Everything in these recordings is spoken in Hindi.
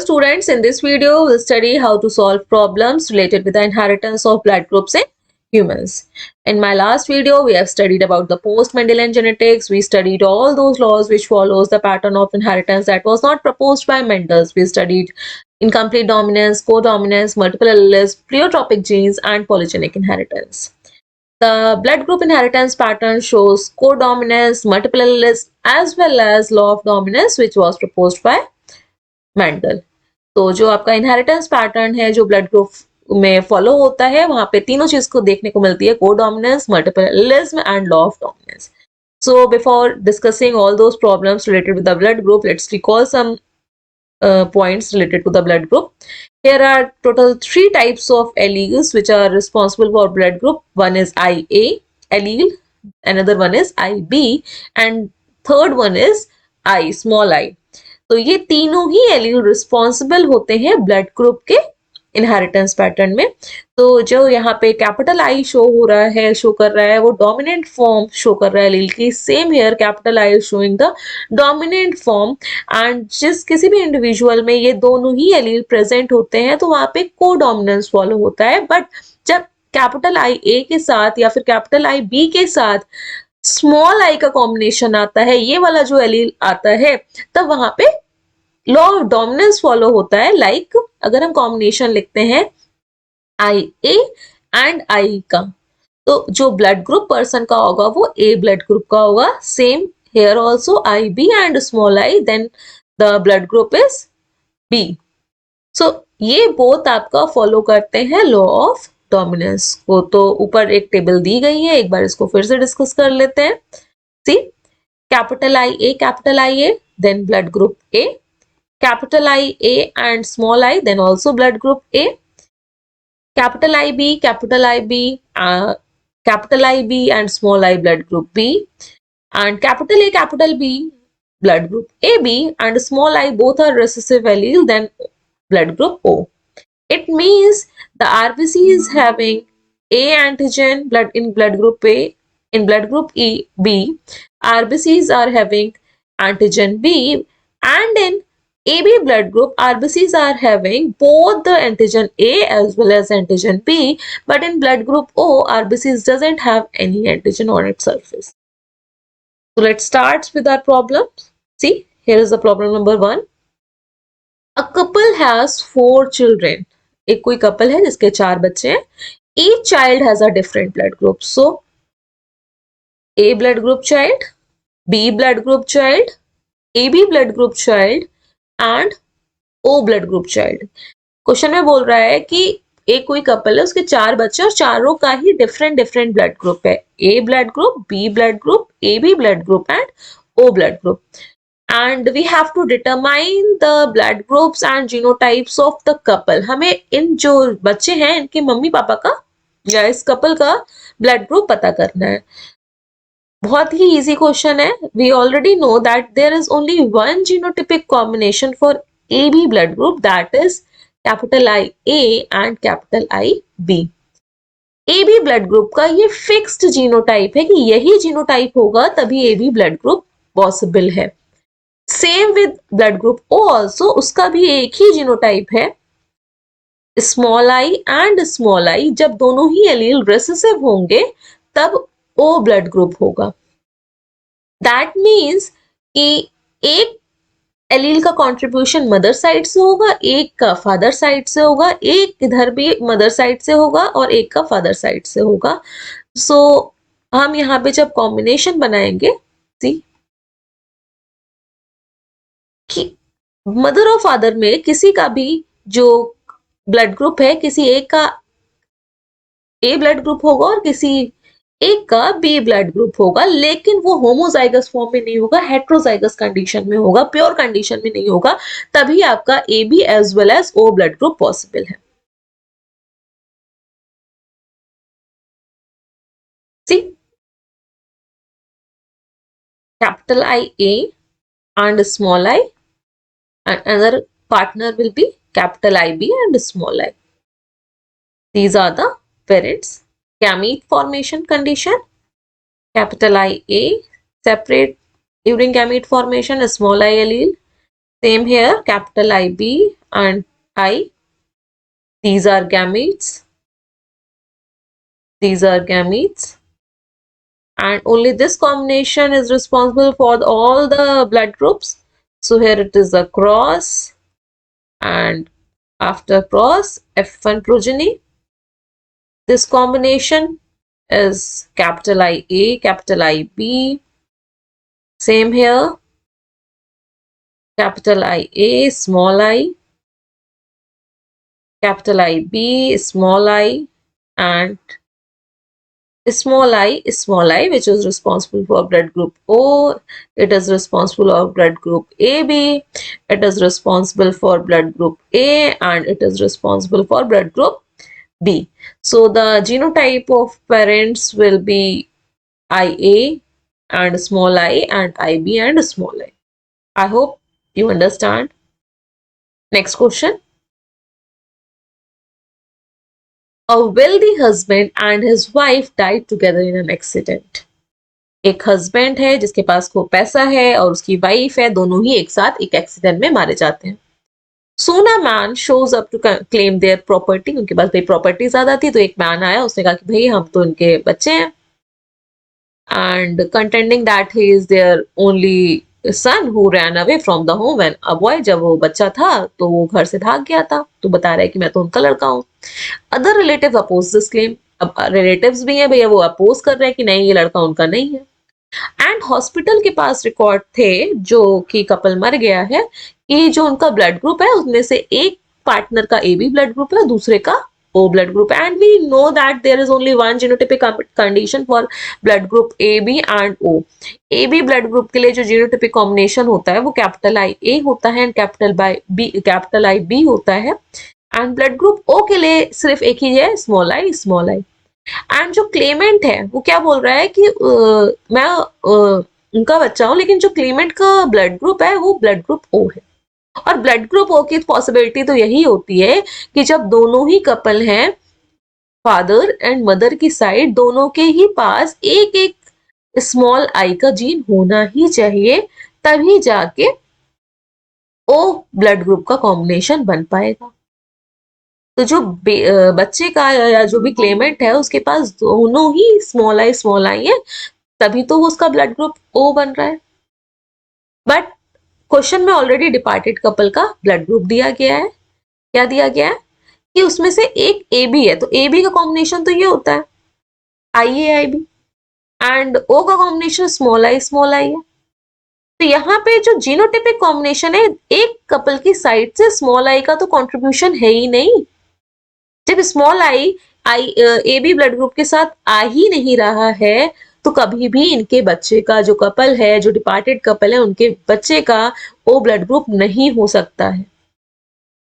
students, in this video we'll study how to solve problems related with the inheritance of blood groups in humans. In my last video we have studied about the post-Mendelian genetics. We studied all those laws which follows the pattern of inheritance that was not proposed by Mendel. We studied incomplete dominance, codominance, multiple alleles, pleiotropic genes and polygenic inheritance. The blood group inheritance pattern shows codominance, multiple alleles as well as law of dominance which was proposed by Mendel. तो जो आपका इनहेरिटेंस पैटर्न है जो ब्लड ग्रुप में फॉलो होता है वहां पे तीनों चीज को देखने को मिलती है, codominance, multiple allelism and law of dominance. So before discussing all those problems related with the blood group, let's recall some points related to the blood group. Here are total 3 types of alleles which are responsible for blood group. One is IA allele, another one is IB and third one is I, small I. तो ये तीनों ही एलील रिस्पॉन्सिबल होते हैं ब्लड ग्रुप के इनहेरिटेंस पैटर्न में। तो जो यहाँ पे कैपिटल आई शो कर रहा है वो डोमिनेंट फॉर्म शो कर रहा है एलील की। Same here capital I is showing the dominant form and जिस किसी भी इंडिविजुअल में ये दोनों ही एलील प्रेजेंट होते हैं तो वहां पे कोडोमिनेंस फॉलो होता है। बट जब कैपिटल आई ए के साथ या फिर कैपिटल आई बी के साथ स्मॉल आई का कॉम्बिनेशन आता है, ये वाला जो एलील आता है, तब वहां पे लॉ ऑफ डोमिनेंस फॉलो होता है। लाइक अगर हम कॉम्बिनेशन लिखते हैं आई ए एंड आई का, तो जो ब्लड ग्रुप पर्सन का होगा वो ए ब्लड ग्रुप का होगा। Same here also I B and small I, then the blood group is B. So ये बोथ आपका फॉलो करते हैं लॉ ऑफ डोमिनेंस को। तो ऊपर एक टेबल दी गई है, एक बार इसको फिर से डिस्कस कर लेते हैं। See, capital I A then blood group A, capital IA and small I, then also blood group A. Capital IB and small I, blood group B. And capital A, capital B, blood group AB and small I, both are recessive allele, then blood group O. It means the RBC is having A antigen in blood group A. In blood group B, RBCs are having antigen B, and in AB blood group, RBCs are having both the antigen A as well as antigen B, but in blood group O, RBCs doesn't have any antigen on its surface. So let's start with our problem. See, here is the problem number 1. A couple has 4 children. एक कोई couple है जिसके 4 बच्चे हैं. Each child has a different blood group. So, A blood group child, B blood group child, AB blood group child and O blood group child. Question में बोल रहा है कि एक कोई कपल है, उसके 4 बच्चे और चारों का ही डिफरेंट ब्लड ग्रुप है। A blood group, B blood group, A B blood group and O blood group. And we have to determine the blood groups and genotypes of the couple. हमें इन जो बच्चे हैं इनके मम्मी पापा का या इस कपल का ब्लड ग्रुप पता करना है। बहुत ही इजी क्वेश्चन है। We already know that there is only one genotypic combination for A B blood group, that is capital I A and capital I B. A B blood group का ये फिक्स्ड जीनोटाइप है कि यही जीनोटाइप होगा तभी A B blood group possible है। Same with blood group O also, उसका भी एक ही जीनोटाइप है, small I and small I. जब दोनों ही एलील रिसेसिव होंगे तब ओ ब्लड ग्रुप होगा। दैट मीन्स कि एक एलील का कंट्रीब्यूशन मदर साइड से होगा, एक का फादर साइड से होगा, एक इधर भी मदर साइड से होगा और एक का फादर साइड से होगा। सो हम यहाँ पे जब कॉम्बिनेशन बनाएंगे, सी कि मदर और फादर में किसी का भी जो ब्लड ग्रुप है, किसी एक का ए ब्लड ग्रुप होगा और किसी एक का बी ब्लड ग्रुप होगा, लेकिन वो होमोजाइगस फॉर्म में नहीं होगा, हेट्रोजाइगस कंडीशन में होगा, प्योर कंडीशन में नहीं होगा। तभी आपका A B as well as O blood group possible है। See, capital I A and small I and another partner will be capital IB and small I. These are the parents. Gamete formation condition, capital IA separate during gamete formation, a small I allele, Same here, capital IB and I. These are gametes. These are gametes. And only this combination is responsible for all the blood groups. So here it is a cross, and after cross, F1 progeny. This combination is capital IA, capital IB. Same here, capital IA, small I, capital IB, small I, and small I, which is responsible for blood group O. It is responsible for blood group AB. It is responsible for blood group A, and it is responsible for blood group B. So the genotype of parents will be IA and small I, and IB and small I. I hope you understand. Next question. A wealthy husband and his wife died together in an accident. एक हस्बैंड है जिसके पास खूब पैसा है और उसकी वाइफ है, दोनों ही एक साथ एक एक्सीडेंट में मारे जाते हैं. सोना man shows up to claim their property. उनके पास भाई प्रॉपर्टी ज्यादा थी, तो एक मैन आया, उसने कहा कि भाई हम तो इनके बच्चे हैं, and contending that he is their only son who ran away from the home when a boy. जब वो बच्चा था तो वो घर से भाग गया था, तो बता रहा है कि मैं तो उनका लड़का हूँ. Other relative oppose this claim. अब रिलेटिव्स भी हैं भैया, वो अपोज कर रहे हैं कि नहीं ये लड़का उनका नहीं है. एंड हॉस्पिटल के पास रिकॉर्ड थे जो कि कपल मर गया है कि जो उनका ब्लड ग्रुप है उसमें से एक पार्टनर का ए बी ब्लड ग्रुप है, दूसरे का O blood group. And we know that there is only one genotypic condition for blood group A B and O. A B blood group के लिए जो जीनोटिपिक कॉम्बिनेशन होता है वो कैपिटल आई ए होता है एंड कैपिटल आई बी होता है. एंड ब्लड ग्रुप ओ के लिए सिर्फ एक ही है, small I small I. And जो क्लेमेंट है वो क्या बोल रहा है कि मैं उनका बच्चा हूं, लेकिन जो क्लेमेंट का ब्लड ग्रुप है वो ब्लड ग्रुप ओ है. और ब्लड ग्रुप ओ की पॉसिबिलिटी तो यही होती है कि जब दोनों ही कपल हैं, फादर एंड मदर की साइड, दोनों के ही पास एक एक स्मॉल आई का जीन होना ही चाहिए, तभी जाके ओ ब्लड ग्रुप का कॉम्बिनेशन बन पाएगा. तो जो बच्चे का या जो भी क्लेमेंट है उसके पास दोनों ही स्मॉल आई है, तभी तो उसका ब्लड ग्रुप ओ बन रहा है. बट क्वेश्चन में ऑलरेडी डिपार्टेड कपल का ब्लड ग्रुप दिया गया है. क्या दिया गया है कि उसमें से एक ए बी है, तो ए बी का कॉम्बिनेशन तो ये होता है I A I B, and ओ का कॉम्बिनेशन स्मॉल आई है. तो यहाँ पे जो जीनोटिपिक कॉम्बिनेशन है, एक कपल की साइड से स्मॉल आई का तो कॉन्ट्रीब्यूशन है ही नहीं. जब small I A B blood group के साथ आ ही नहीं रहा है, तो कभी भी इनके बच्चे का, जो कपल है, जो डिपार्टेड कपल है, उनके बच्चे का ओ ब्लड ग्रुप नहीं हो सकता है,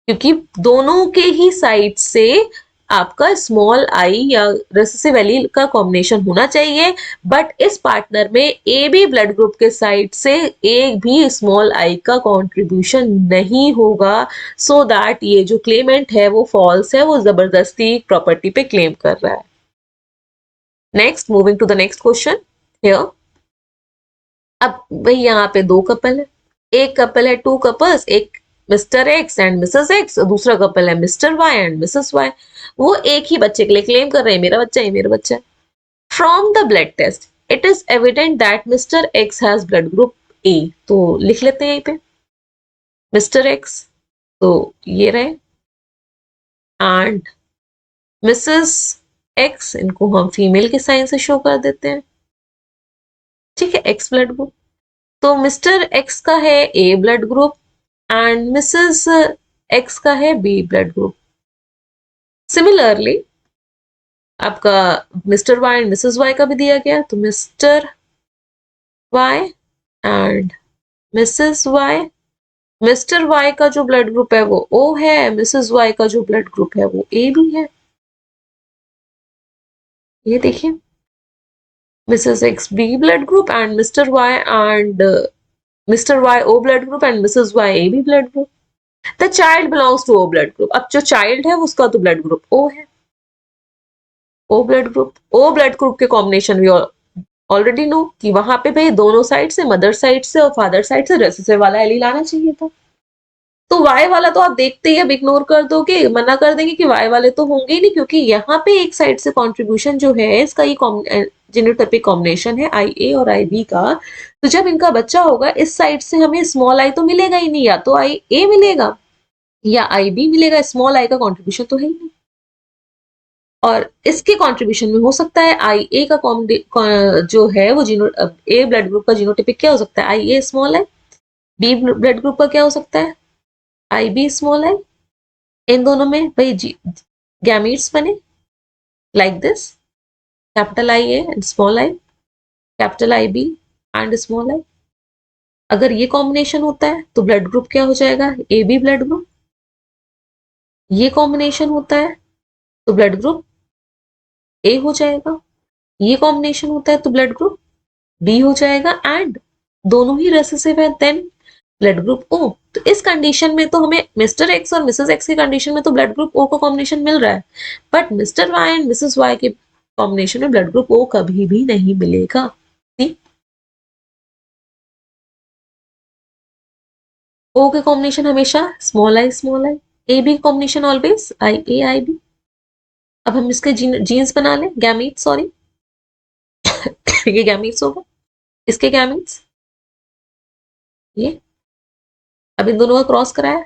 क्योंकि दोनों के ही साइड से आपका स्मॉल आई या रेसेसिव एलील का कॉम्बिनेशन होना चाहिए. बट इस पार्टनर में ए बी ब्लड ग्रुप के साइड से एक भी स्मॉल आई का कंट्रीब्यूशन नहीं होगा, सो दैट ये जो क्लेमेंट है वो फॉल्स है, वो जबरदस्ती प्रॉपर्टी पे क्लेम कर रहा है. Next, moving to the next question here. अब भाई यहाँ पे दो कपल है, एक कपल है, टू कपल्स, एक Mr X and Mrs X, दूसरा कपल है Mr Y and Mrs Y. वो एक ही बच्चे के लिए क्लेम कर रहे हैं, मेरा बच्चा है मेरा बच्चा है. From the blood test it is evident that Mr X has blood group A. तो लिख लेते हैं यहीं पे मिस्टर एक्स, तो ये रहे, एंड मिसेस एक्स, इनको हम फीमेल के साइन से शो कर देते हैं. ठीक है, एक्स ब्लड ग्रुप. तो मिस्टर एक्स का है A blood group and Mrs X का है बी ब्लड ग्रुप. सिमिलरली आपका Mr Y and Mrs Y का भी दिया गया, तो Mr Y and Mrs Y. Mr Y का जो ब्लड ग्रुप है वो ओ है, मिसेस वाई का जो ब्लड ग्रुप है वो ए भी है. ये देखिए, Mrs X B blood group and Mr Y O blood group and Mrs Y A B blood group. The child belongs to O blood group. अब जो चाइल्ड है उसका तो ब्लड ग्रुप ओ है, ओ ब्लड ग्रुप के कॉम्बिनेशन भी ऑलरेडी नो कि वहां पे भाई दोनों साइड से, मदर साइड से और फादर साइड से रेसेसिव वाला एलील आना चाहिए था. तो वाई वाला तो आप देखते ही अब इग्नोर कर दोगे, मना कर देंगे कि वाई वाले तो होंगे ही नहीं, क्योंकि यहाँ पे एक साइड से कंट्रीब्यूशन जो है इसका ये जीनोटाइपिक कॉम्बिनेशन है आई ए और आई बी का। तो जब इनका बच्चा होगा इस साइड से हमें स्मॉल आई तो मिलेगा ही नहीं, या तो आई ए मिलेगा या आई बी मिलेगा, स्मॉल आई का कॉन्ट्रीब्यूशन तो है ही नहीं। और इसके कंट्रीब्यूशन में हो सकता है आई ए का जो है वो ए ब्लड ग्रुप का जीनोटिपिक क्या हो सकता है, I A small I. B blood group का क्या हो सकता है, आई बी स्मॉल आई। इन दोनों में भाई गैमीट्स बने like this, capital I A and small I, capital I B and small I. अगर ये कॉम्बिनेशन होता है तो ब्लड ग्रुप क्या हो जाएगा, ए बी ब्लड ग्रुप। ये कॉम्बिनेशन होता है तो ब्लड ग्रुप ए हो जाएगा, ये कॉम्बिनेशन होता है तो ब्लड ग्रुप बी हो जाएगा, एंड दोनों ही रेसेसिव है, देन ब्लड ग्रुप ओ। तो इस कंडीशन में तो हमें मिस्टर एक्स और मिसेस एक्स की कंडीशन में तो ब्लड ग्रुप ओ का कॉम्बिनेशन मिल रहा है, but Mr Y and Mrs Y के कॉम्बिनेशन में ब्लड ग्रुप ओ कभी भी नहीं मिलेगा। ओ के कॉम्बिनेशन हमेशा small I, A B combination always I A I B. अब हम इसके जीन्स बना लें, गैमीट सॉरी ये गैमीट्स होगा, इसके गैमीट्स ये। अब इन दोनों का क्रॉस कराया,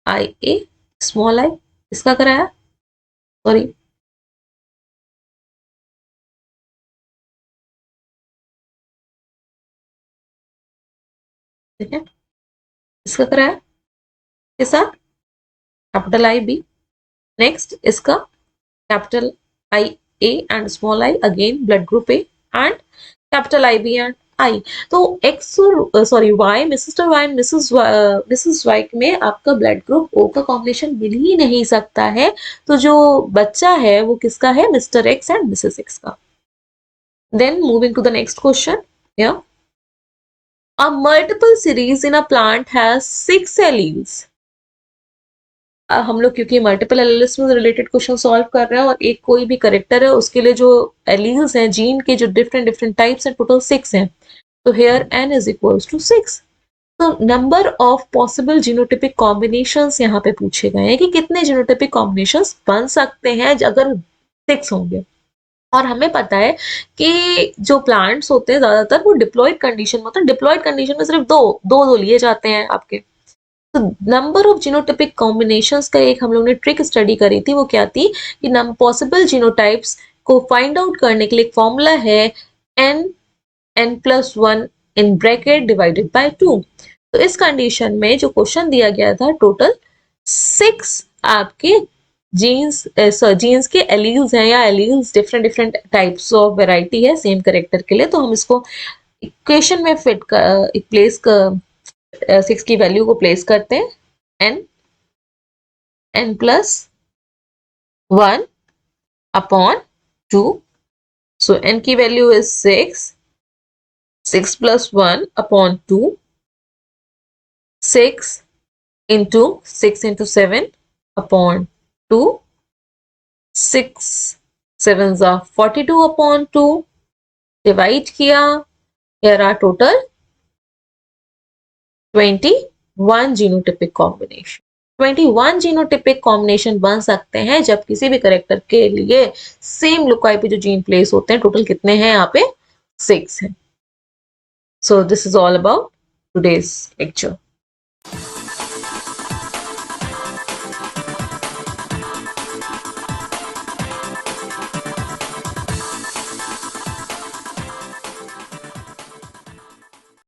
आई ए स्मॉल आई, इसका कराया सॉरी ठीक है, इसका कराया के साथ कैपिटल आई बी। नेक्स्ट इसका capital I A and small I, again blood group A and capital I B and I. तो X sorry Y, Mr Y and Mrs Y में आपका ब्लड ग्रुप ओ का कॉम्बिनेशन मिल ही नहीं सकता है। तो जो बच्चा है वो किसका है, Mr X and Mrs X का। Then moving to the next question, या a multiple series in a plant has 6 alleles। हम लोग क्योंकि मल्टीपल एलील्स में रिलेटेड क्वेश्चन सॉल्व कर रहे हैं और एक कोई भी करेक्टर है उसके लिए जो एलील्स हैं जीन के जो डिफरेंट डिफरेंट टाइप्स हैं टोटल 6 हैं। तो here n is equals to 6। तो number of possible genotypic combinations यहाँ पे पूछे गए हैं कि कितने जीनोटिपिक कॉम्बिनेशंस बन सकते हैं अगर 6 होंगे। और हमें पता है कि जो प्लांट्स होते हैं ज्यादातर वो डिप्लॉयड कंडीशन में, मतलब डिप्लॉयड कंडीशन में सिर्फ दो लिए जाते हैं आपके। तो नंबर ऑफ जीनोटिपिक कॉम्बिनेशंस का एक हम लोग ने ट्रिक स्टडी करी थी, वो क्या थी कि पॉसिबल जीनोटाइप्स को फाइंड आउट करने के लिए एक फॉर्मूला है n+1 in bracket divided by 2। तो इस कंडीशन में जो क्वेश्चन दिया गया था टोटल 6 आपके जीन्स के एलील्स हैं, या alleles different different types of variety है सेम करेक्टर के लिए। तो हम इसको इक्वेशन में फिट प्लेस 6 की वैल्यू को प्लेस करते हैं, n+1 अपॉन 2। सो n की value is 6 + 1 upon 2, 6 × 7 upon 2, 6 7 42 upon 2 divide किया, here are total 21 genotypic combination. 21 genotypic combination बन सकते हैं जब किसी भी करेक्टर के लिए सेम लोकाई पे जो जीन प्लेस होते हैं टोटल कितने हैं यहाँ पे 6 हैं। So this is all about today's lecture.